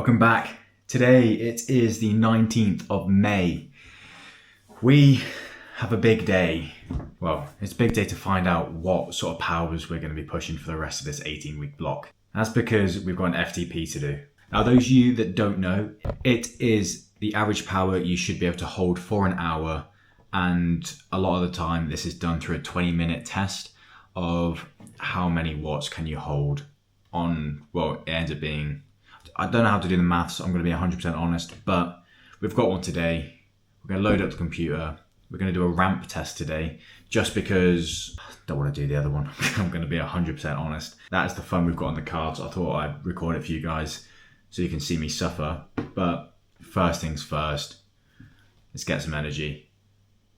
welcome back. Today it is the 19th of May. We have a big day. Well, it's a big day to find out what sort of powers we're going to be pushing for the rest of this 18-week block. That's because we've got an FTP to do. Now, those of you that don't know, it is the average power you should be able to hold for an hour, and a lot of the time this is done through a 20-minute test of how many watts can you hold on, well, it ends up being, I don't know how to do the maths, I'm going to be 100% honest, but we've got one today. We're going to load up the computer. We're going to do a ramp test today, just because I don't want to do the other one. I'm going to be 100% honest. That is the fun we've got on the cards. I thought I'd record it for you guys so you can see me suffer. But first things first, let's get some energy.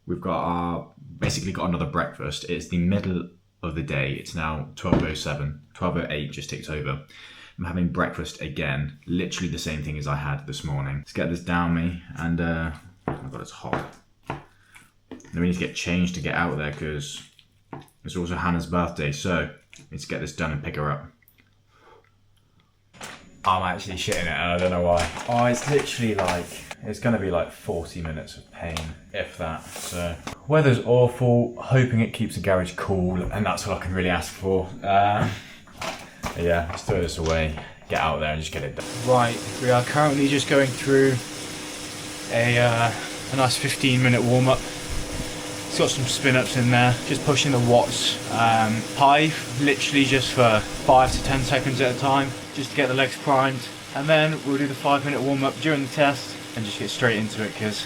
We've got basically got another breakfast. It's the middle of the day. It's now 12:07, 12:08 just ticked over. I'm having breakfast again, literally the same thing as I had this morning. Let's get this down me, and oh my god, it's hot. Then we need to get changed to get out there because it's also Hannah's birthday, so let's get this done and pick her up. I'm actually shitting it and I don't know why. Oh, it's literally like, it's going to be like 40 minutes of pain, if that. So, weather's awful, hoping it keeps the garage cool, and that's all I can really ask for. Yeah, let's throw this away, get out there and just get it done. Right, we are currently just going through a nice 15-minute warm-up. It's got some spin-ups in there, just pushing the watts high, literally just for 5 to 10 seconds at a time, just to get the legs primed. And then we'll do the 5-minute warm-up during the test and just get straight into it, because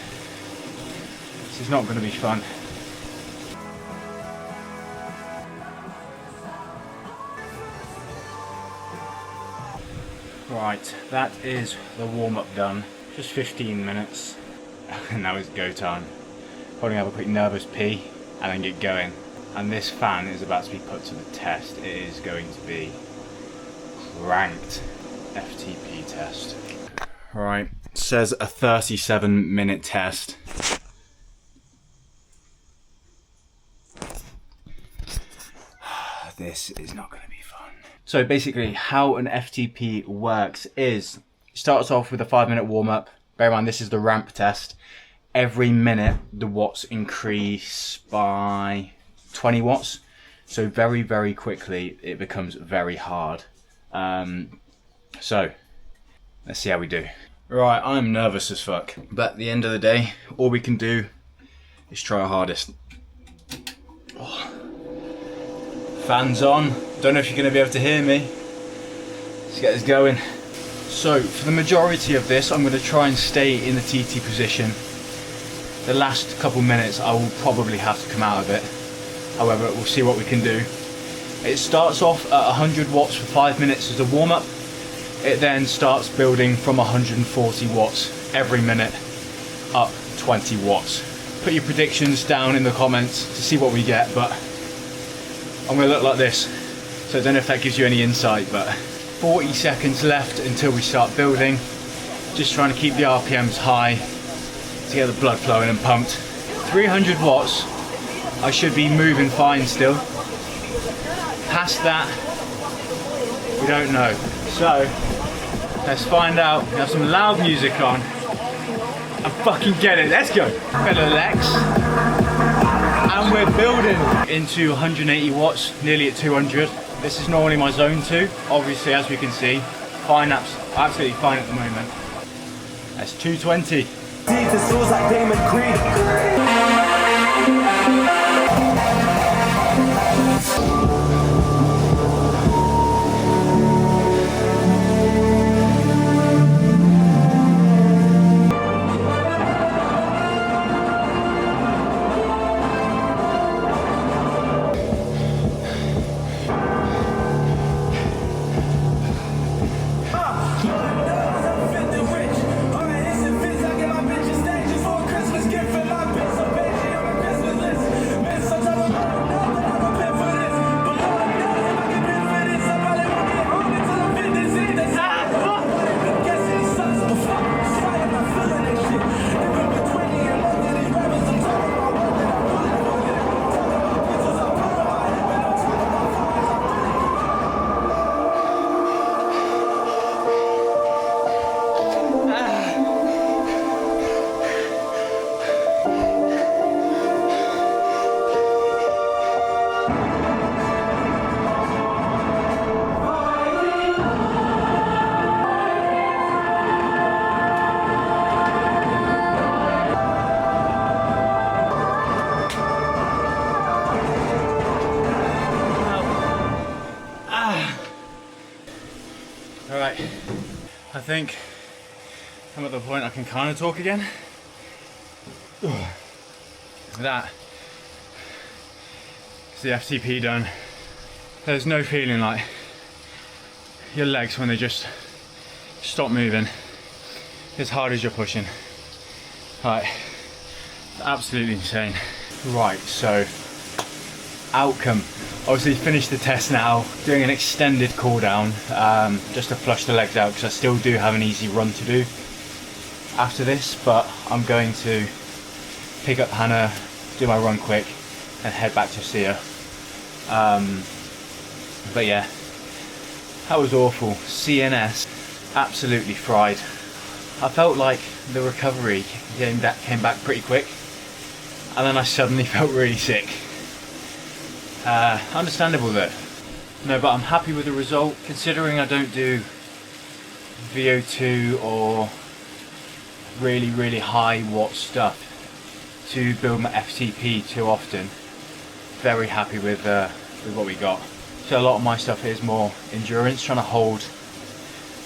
this is not going to be fun. Right, that is the warm-up done. Just 15 minutes, and now it's go time. Probably have a quick nervous pee and then get going. And this fan is about to be put to the test. It is going to be ranked FTP test. Right, it says a 37-minute test. This is not going to be fun. So basically how an FTP works is, it starts off with a 5-minute warm-up. Bear in mind, this is the ramp test. Every minute the watts increase by 20 watts. So very, very quickly it becomes very hard. So let's see how we do. Right, I'm nervous as fuck. But at the end of the day, all we can do is try our hardest. Oh. Fans on. Don't know if you're going to be able to hear me. Let's get this going. So for the majority of this, I'm going to try and stay in the TT position. The last couple minutes I will probably have to come out of it. However, we'll see what we can do. It starts off at 100 watts for 5 minutes as a warm-up. It then starts building from 140 watts every minute up 20 watts. Put your predictions down in the comments to see what we get, but I'm going to look like this. So I don't know if that gives you any insight, but 40 seconds left until we start building. Just trying to keep the RPMs high to get the blood flowing and pumped. 300 watts, I should be moving fine still. Past that, we don't know. So, let's find out. We have some loud music on and fucking get it, let's go. Fellow Lex. And we're building into 180 watts, nearly at 200. This is normally my zone 2. Obviously, as we can see, fine, absolutely fine at the moment. That's 220. Jesus, it was like Damon Creed. Fit the rich. All right, it's a fits. I get my bitches stages for a Christmas gift for my bitch. Alright, I think I'm at the point I can kind of talk again. That is the FTP done. There's no feeling like your legs when they just stop moving as hard as you're pushing. Right, absolutely insane. Right, so outcome. Obviously finished the test now, doing an extended cool down just to flush the legs out because I still do have an easy run to do after this, but I'm going to pick up Hannah, do my run quick and head back to see her. But yeah, that was awful. CNS absolutely fried. I felt like the recovery came back pretty quick, and then I suddenly felt really sick. Understandable though. No, but I'm happy with the result considering I don't do VO2 or really high watt stuff to build my FTP too often. Very happy with what we got. So a lot of my stuff is more endurance, trying to hold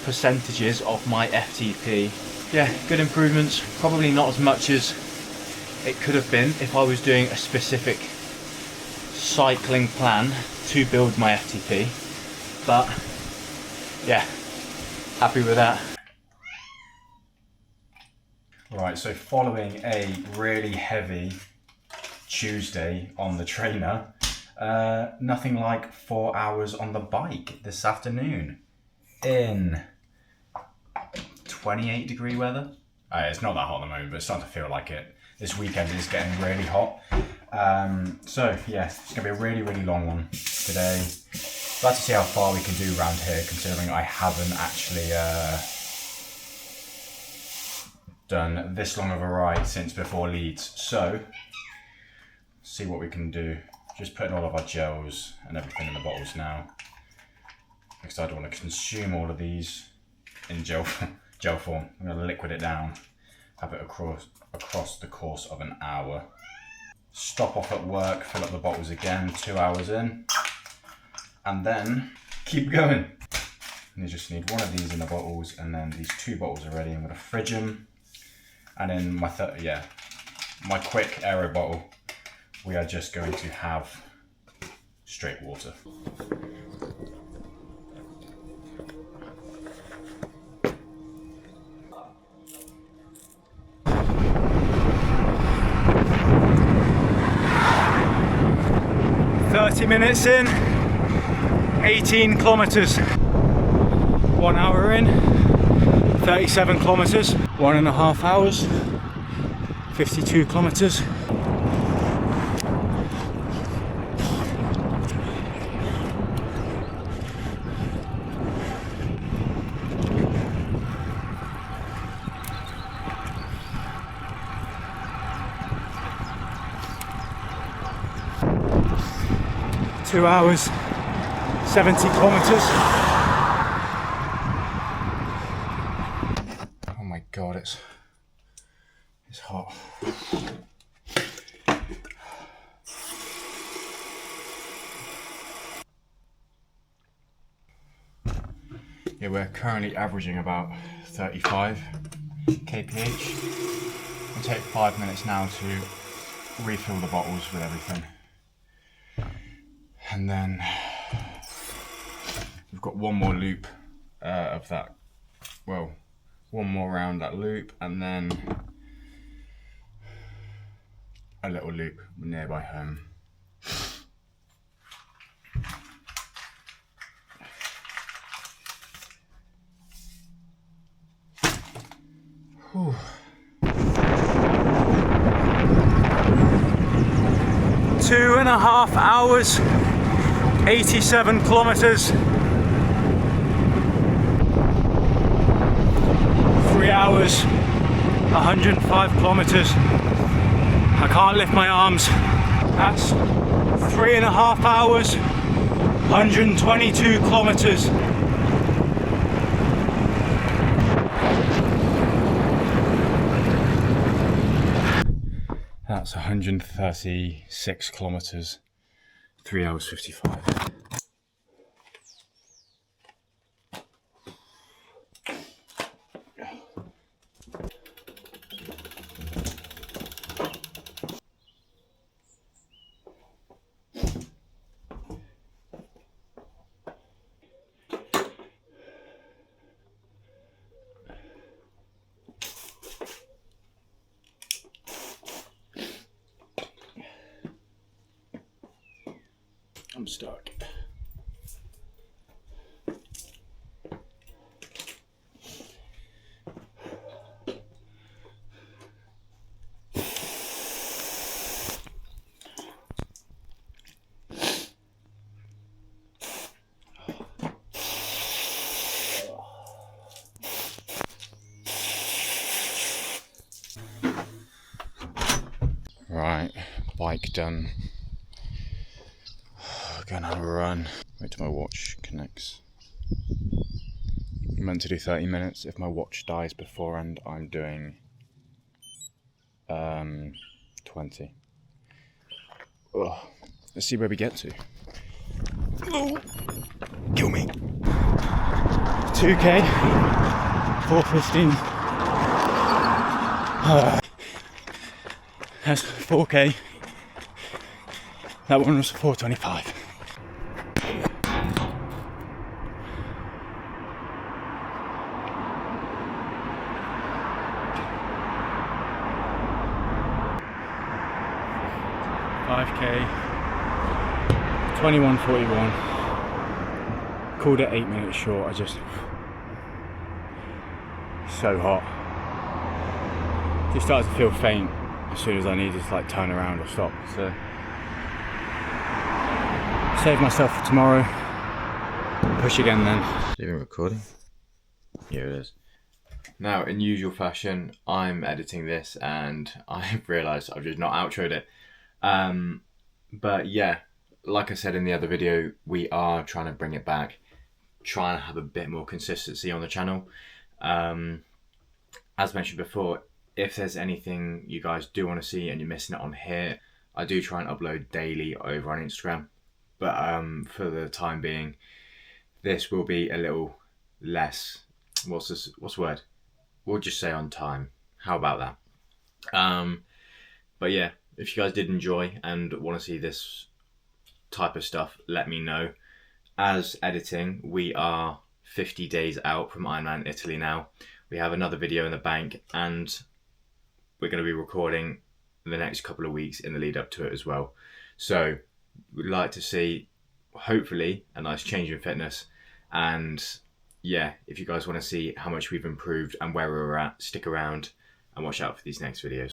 percentages of my FTP. Yeah, good improvements. Probably not as much as it could have been if I was doing a specific cycling plan to build my FTP, but yeah, happy with that. Right, so following a really heavy Tuesday on the trainer, nothing like 4 hours on the bike this afternoon in 28 degree weather. It's not that hot at the moment, but it's starting to feel like it. This weekend is getting really hot. So yeah, it's gonna be a really long one today. Glad to see how far we can do around here, considering I haven't actually done this long of a ride since before Leeds. So see what we can do. Just putting all of our gels and everything in the bottles now, because I don't want to consume all of these in gel form. I'm going to liquid it down, have it across the course of an hour. Stop off at work, fill up the bottles again 2 hours in, and then keep going. And you just need one of these in the bottles, and then these 2 bottles are ready. I'm going to fridge them, and in my my quick aero bottle, we are just going to have straight water. Minutes in, 18 kilometers. 1 hour in, 37 kilometers. 1.5 hours, 52 kilometers. Two hours, 70 kilometers. Oh my god, it's hot. Yeah, we're currently averaging about 35 kph. It'll take 5 minutes now to refill the bottles with everything. And then we've got one more loop of that, well, one more round that loop, and then a little loop nearby home. Whew. 2.5 hours, 87 kilometers. 3 hours, 105 kilometers. I can't lift my arms. That's 3.5 hours, 122 kilometers. That's 136 kilometers, 3 hours 55. I'm stuck. Right, bike done. Going on a run. Wait till my watch connects. I'm meant to do 30 minutes. If my watch dies beforehand, I'm doing 20. Oh, let's see where we get to. Oh, kill me. 2k, 4:15. That's 4k. That one was 4:25. $5k, 21:41. Called it 8 minutes short. I just so hot. Just started to feel faint as soon as I needed to like turn around or stop. So save myself for tomorrow. Push again then. Even recording? Here it is. Now, in usual fashion, I'm editing this and I've realised I've just not outroed it. But yeah, like I said in the other video, we are trying to bring it back, trying to have a bit more consistency on the channel. As mentioned before, if there's anything you guys do want to see and you're missing it on here, I do try and upload daily over on Instagram. But for the time being, this will be a little less, what's the word? We'll just say on time. How about that? But yeah, if you guys did enjoy and want to see this type of stuff, let me know. As editing, we are 50 days out from Ironman Italy now. We have another video in the bank and we're going to be recording the next couple of weeks in the lead up to it as well. So we'd like to see, hopefully, a nice change in fitness. And yeah, if you guys want to see how much we've improved and where we're at, stick around and watch out for these next videos.